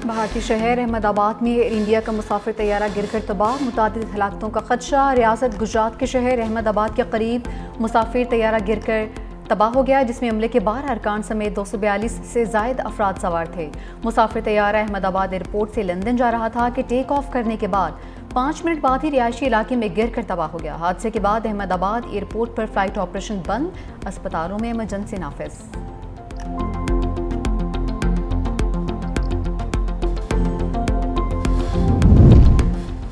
بھارتی شہر احمد آباد میں ایئر انڈیا کا مسافر طیارہ گر کر تباہ، متعدد ہلاکتوں کا خدشہ۔ ریاست گجرات کے شہر احمد آباد کے قریب مسافر طیارہ گر کر تباہ ہو گیا، جس میں عملے کے 12 ارکان سمیت 242 سے زائد افراد سوار تھے۔ مسافر طیارہ احمد آباد ایئرپورٹ سے لندن جا رہا تھا کہ ٹیک آف کرنے کے بعد 5 منٹ بعد ہی رہائشی علاقے میں گر کر تباہ ہو گیا۔ حادثے کے بعد احمد آباد ایئرپورٹ پر فلائٹ آپریشن بند، اسپتالوں میں ایمرجنسی نافذ۔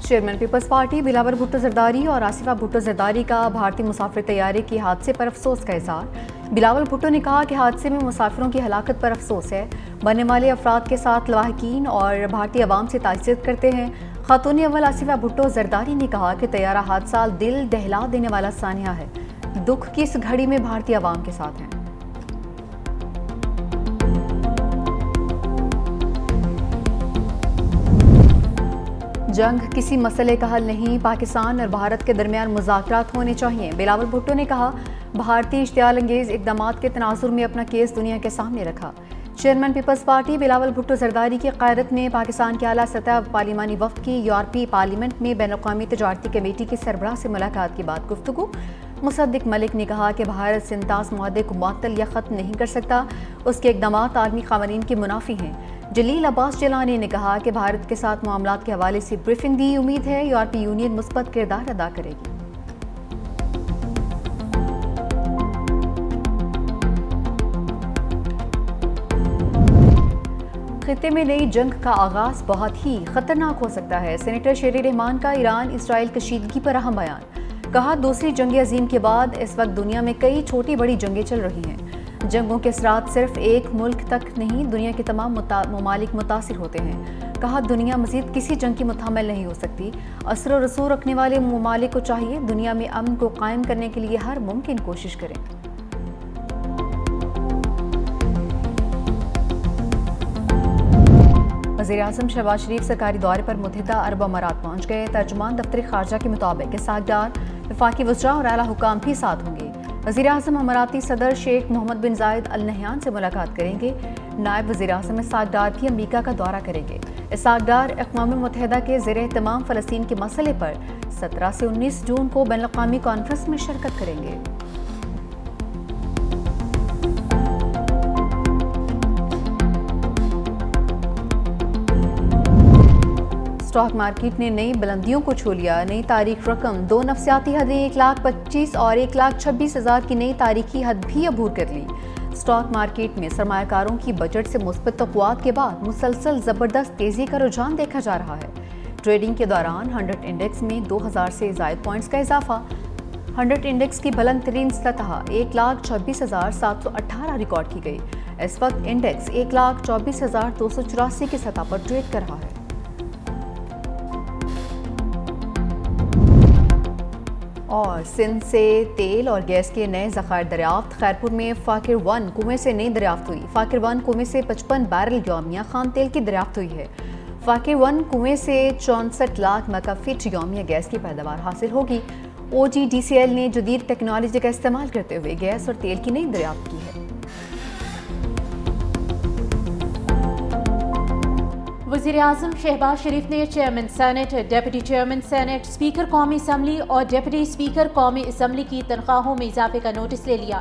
Chairman Peoples Party Bilawal Bhutto Zardari اور آصفہ بھٹو زرداری کا بھارتی مسافر طیارے کے حادثے پر افسوس کا اظہار۔ بلاول بھٹو نے کہا کہ حادثے میں مسافروں کی ہلاکت پر افسوس ہے، مرنے والے افراد کے ساتھ لاحقین اور بھارتی عوام سے تعزیت کرتے ہیں۔ خاتون اول آصفہ بھٹو زرداری نے کہا کہ طیارہ حادثہ دل دہلا دینے والا سانحہ ہے، دکھ کی اس گھڑی میں بھارتی عوام کے ساتھ ہیں۔ جنگ کسی مسئلے کا حل نہیں، پاکستان اور بھارت کے درمیان مذاکرات ہونے چاہیے۔ بلاول بھٹو نے کہا، بھارتی اشتعال انگیز اقدامات کے تناظر میں اپنا کیس دنیا کے سامنے رکھا۔ Chairman Peoples Party Bilawal Bhutto Zardari کی قیادت میں پاکستان کے اعلیٰ سطح پارلیمانی وفد کی یورپی پارلیمنٹ میں بین الاقوامی تجارتی کمیٹی کے سربراہ سے ملاقات کے بعد گفتگو۔ مصدق ملک نے کہا کہ بھارت سنتاس معاہدے کو معطل یا ختم نہیں کر سکتا، اس کے اقدامات عالمی قوانین کے منافی ہیں۔ جلیل عباس جیلانی نے کہا کہ بھارت کے ساتھ معاملات کے حوالے سے بریفنگ دی، امید ہے یورپی یونین مثبت کردار ادا کرے گی۔ خطے میں نئی جنگ کا آغاز بہت ہی خطرناک ہو سکتا ہے، سینیٹر شیری رحمان کا ایران اسرائیل کشیدگی پر اہم بیان۔ کہا، دوسری جنگ عظیم کے بعد اس وقت دنیا میں کئی چھوٹی بڑی جنگیں چل رہی ہیں۔ جنگوں کے اثرات صرف ایک ملک تک نہیں، دنیا کے تمام ممالک متاثر ہوتے ہیں۔ کہا، دنیا مزید کسی جنگ کی متحمل نہیں ہو سکتی۔ اثر و رسوخ رکھنے والے ممالک کو چاہیے دنیا میں امن کو قائم کرنے کے لیے ہر ممکن کوشش کریں۔ وزیراعظم شہباز شریف سرکاری دورے پر متحدہ عرب امارات پہنچ گئے۔ ترجمان دفتر خارجہ کے مطابق اسحاق وفاقی وزراء اور اعلیٰ حکام بھی ساتھ ہوں گے۔ وزیراعظم اماراتی صدر شیخ محمد بن زائد ال نہیان سے ملاقات کریں گے۔ نائب وزیراعظم اسحاق ڈار بھی امریکہ کا دورہ کریں گے۔ اسحاق ڈار اقوام متحدہ کے زیر اہتمام فلسطین کے مسئلے پر 17 سے 19 جون کو بین الاقوامی کانفرنس میں شرکت کریں گے۔ اسٹاک مارکیٹ نے نئی بلندیوں کو چھو لیا، نئی تاریخ رقم 2 نفسیاتی حدیں 1,25,000 اور 1,26,000 کی نئی تاریخی حد بھی عبور کر لی۔ اسٹاک مارکیٹ میں سرمایہ کاروں کی بجٹ سے مثبت توقعات کے بعد مسلسل زبردست تیزی کا رجحان دیکھا جا رہا ہے۔ ٹریڈنگ کے دوران 100 انڈیکس میں 2000 سے زائد پوائنٹس کا اضافہ۔ 100 انڈیکس کی بلند ترین سطح 1,26,718 ریکارڈ کی گئی۔ اس وقت انڈیکس 1,24,284 کی سطح پر ٹریڈ کر رہا ہے۔ اور سندھ سے تیل اور گیس کے نئے ذخائر دریافت۔ خیرپور میں فاکر 1 کنویں سے نئی دریافت ہوئی۔ فاکر 1 کنویں سے 55 بیرل یومیہ خام تیل کی دریافت ہوئی ہے۔ فاکر 1 کنویں سے 64 لاکھ میگا فٹ یومیہ گیس کی پیداوار حاصل ہوگی۔ OGDCL نے جدید ٹیکنالوجی کا استعمال کرتے ہوئے گیس اور تیل کی نئی دریافت کی ہے۔ وزیراعظم شہباز شریف نے chairman senate, deputy chairman senate, speaker قومی اسمبلی اور ڈپٹی اسپیکر قومی اسمبلی کی تنخواہوں میں اضافے کا نوٹس لے لیا۔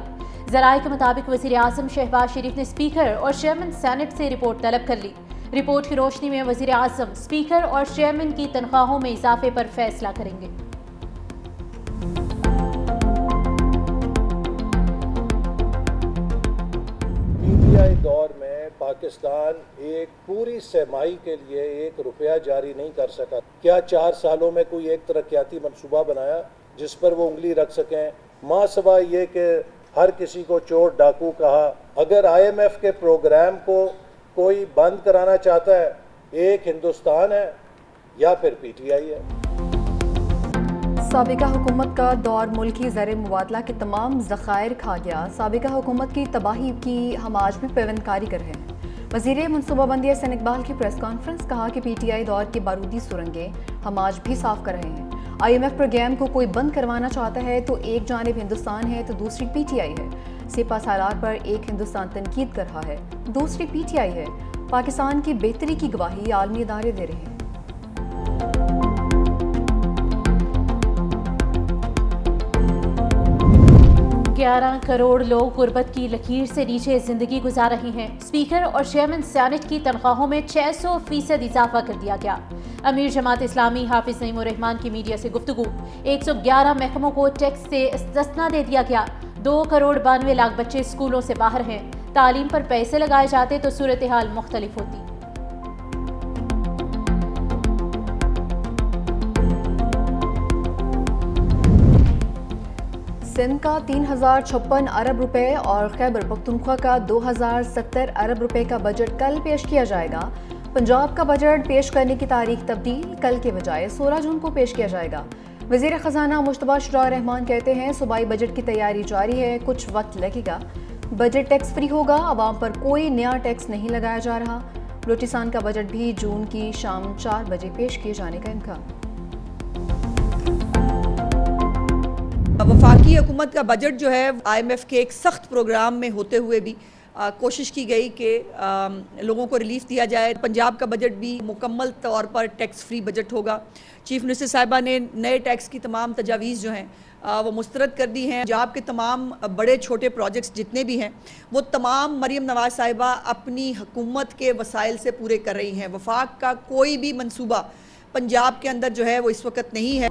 ذرائع کے مطابق وزیراعظم شہباز شریف نے اسپیکر اور چیئرمین سینٹ سے رپورٹ طلب کر لی۔ رپورٹ کی روشنی میں وزیراعظم اسپیکر اور چیئرمین کی تنخواہوں میں اضافے پر فیصلہ کریں گے۔ دور میں پاکستان ایک پوری سرمائی کے لیے 1 روپیہ جاری نہیں کر سکا۔ کیا 4 سالوں میں کوئی ایک ترقیاتی منصوبہ بنایا جس پر وہ انگلی رکھ سکیں؟ ماں سوا یہ کہ ہر کسی کو چور ڈاکو کہا۔ اگر IMF کے پروگرام کو کوئی بند کرانا چاہتا ہے، ایک ہندوستان ہے یا پھر PTI ہے۔ سابقہ حکومت کا دور ملکی زر مبادلہ کے تمام ذخائر کھا گیا۔ سابقہ حکومت کی تباہی کی ہم آج بھی پیوند کاری کر رہے ہیں۔ وزیر منصوبہ بندی حسن اقبال کی پریس کانفرنس، کہا کہ PTI دور کی بارودی سرنگیں ہم آج بھی صاف کر رہے ہیں۔ IMF پروگرام کو کوئی بند کروانا چاہتا ہے تو ایک جانب ہندوستان ہے تو دوسری PTI ہے۔ سپہ سالار پر ایک ہندوستان تنقید کر رہا ہے، دوسری PTI ہے۔ پاکستان کی بہتری کی گواہی عالمی ادارے دے رہے ہیں۔ 11 کروڑ لوگ غربت کی لکیر سے نیچے زندگی گزار رہے ہیں۔ اسپیکر اور چیئرمین سینٹ کی تنخواہوں میں 600% اضافہ کر دیا گیا۔ امیر جماعت اسلامی حافظ نعیم الرحمان کی میڈیا سے گفتگو۔ 111 محکموں کو ٹیکس سے استثنا دے دیا گیا۔ 2 کروڑ 92 لاکھ بچے اسکولوں سے باہر ہیں۔ تعلیم پر پیسے لگائے جاتے تو صورتحال مختلف ہوتی۔ سندھ کا 3056 ارب روپے اور خیبر پختونخوا کا 2070 ارب روپے کا بجٹ کل پیش کیا جائے گا۔ پنجاب کا بجٹ پیش کرنے کی تاریخ تبدیل، کل کے بجائے 16 جون کو پیش کیا جائے گا۔ وزیر خزانہ مشتبہ شجاع الرحمان کہتے ہیں صوبائی بجٹ کی تیاری جاری ہے، کچھ وقت لگے گا۔ بجٹ ٹیکس فری ہوگا، عوام پر کوئی نیا ٹیکس نہیں لگایا جا رہا۔ بلوچستان کا بجٹ بھی جون کی شام 4 بجے پیش کیے جانے کا امکان۔ وفاقی حکومت کا بجٹ جو ہے IMF کے ایک سخت پروگرام میں ہوتے ہوئے بھی کوشش کی گئی کہ لوگوں کو ریلیف دیا جائے۔ پنجاب کا بجٹ بھی مکمل طور پر ٹیکس فری بجٹ ہوگا۔ چیف منسٹر صاحبہ نے نئے ٹیکس کی تمام تجاویز جو ہیں وہ مسترد کر دی ہیں۔ پنجاب کے تمام بڑے چھوٹے پروجیکٹس جتنے بھی ہیں وہ تمام مریم نواز صاحبہ اپنی حکومت کے وسائل سے پورے کر رہی ہیں۔ وفاق کا کوئی بھی منصوبہ پنجاب کے اندر جو ہے وہ اس وقت نہیں ہے۔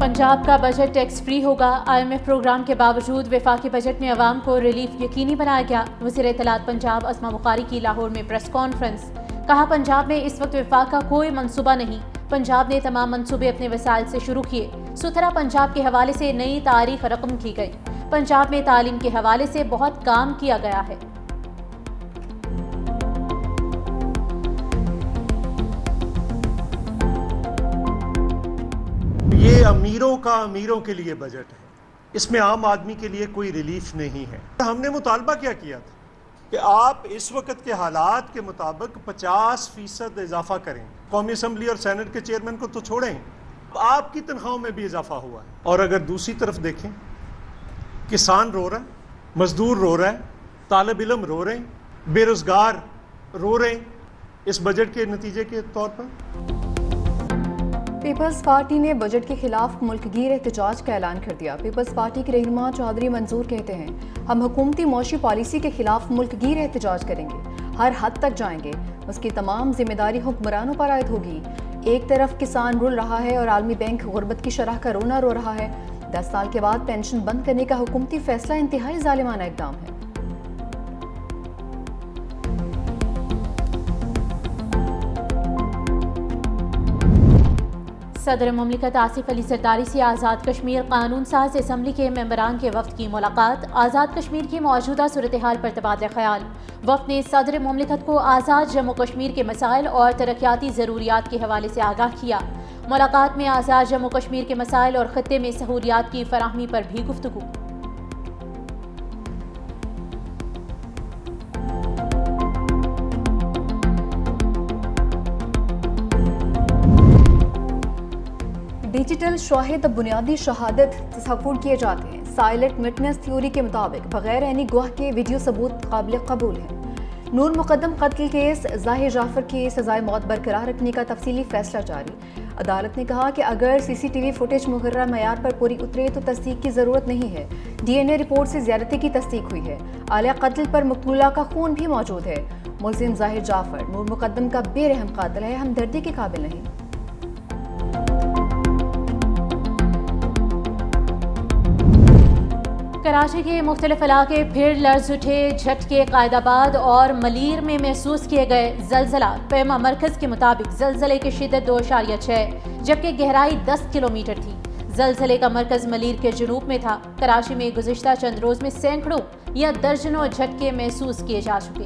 پنجاب کا بجٹ ٹیکس فری ہوگا۔ IMF پروگرام کے باوجود وفاقی بجٹ میں عوام کو ریلیف یقینی بنایا گیا۔ وزیر اطلاعات پنجاب اسما بخاری کی لاہور میں پریس کانفرنس۔ کہا پنجاب میں اس وقت وفاق کا کوئی منصوبہ نہیں، پنجاب نے تمام منصوبے اپنے وسائل سے شروع کیے۔ 17 پنجاب کے حوالے سے نئی تاریخ رقم کی گئی۔ پنجاب میں تعلیم کے حوالے سے بہت کام کیا گیا ہے۔ یہ امیروں کے لیے بجٹ ہے، اس میں عام آدمی کے لیے کوئی ریلیف نہیں ہے۔ ہم نے مطالبہ کیا تھا کہ آپ اس وقت کے حالات کے مطابق 50% اضافہ کریں۔ قومی اسمبلی اور سینٹ کے چیئرمین کو تو چھوڑیں، آپ کی تنخواہوں میں بھی اضافہ ہوا ہے۔ اور اگر دوسری طرف دیکھیں، کسان رو رہا ہے، مزدور رو رہا ہے، طالب علم رو رہے ہیں، بے روزگار رو رہے ہیں اس بجٹ کے نتیجے کے طور پر۔ پیپلز پارٹی نے بجٹ کے خلاف ملک گیر احتجاج کا اعلان کر دیا۔ پیپلز پارٹی کے رہنما چودھری منظور کہتے ہیں ہم حکومتی معاشی پالیسی کے خلاف ملک گیر احتجاج کریں گے، ہر حد تک جائیں گے، اس کی تمام ذمہ داری حکمرانوں پر عائد ہوگی۔ ایک طرف کسان رول رہا ہے اور عالمی بینک غربت کی شرح کا رونا رو رہا ہے۔ 10 سال کے بعد پینشن بند کرنے کا حکومتی فیصلہ انتہائی ظالمانہ اقدام ہے۔ صدر مملکت آصف علی زرداری سے آزاد کشمیر قانون ساز اسمبلی کے ممبران کے وفد کی ملاقات۔ آزاد کشمیر کی موجودہ صورتحال پر تبادلہ خیال۔ وفد نے صدر مملکت کو آزاد جموں کشمیر کے مسائل اور ترقیاتی ضروریات کے حوالے سے آگاہ کیا۔ ملاقات میں آزاد جموں کشمیر کے مسائل اور خطے میں سہولیات کی فراہمی پر بھی گفتگو۔ ڈیجیٹل شواہد بنیادی شہادت تصور کیے جاتے ہیں۔ سائلنٹ وٹنس تھیوری کے مطابق بغیر عینی گواہ کے ویڈیو ثبوت قابل قبول ہے۔ نور مقدم قتل کیس ظاہر جعفر کی سزائے موت برقرار رکھنے کا تفصیلی فیصلہ جاری۔ عدالت نے کہا کہ اگر CCTV فوٹیج مقررہ معیار پر پوری اترے تو تصدیق کی ضرورت نہیں ہے۔ DNA رپورٹ سے زیادتی کی تصدیق ہوئی ہے۔ آلیہ قتل پر مقتولہ کا خون بھی موجود ہے۔ ملزم ظاہر جعفر نور مقدم کا بے رحم قاتل ہے، ہمدردی کے قابل نہیں۔ کراچی کے مختلف علاقے پھر لرز اٹھے۔ جھٹکے قائد آباد اور ملیر میں محسوس کیے گئے۔ زلزلہ پیما مرکز کے مطابق زلزلے کی شدت 2.6 جبکہ گہرائی 10 کلومیٹر تھی۔ زلزلے کا مرکز ملیر کے جنوب میں تھا۔ کراچی میں گزشتہ چند روز میں سینکڑوں یا درجنوں جھٹکے محسوس کیے جا چکے۔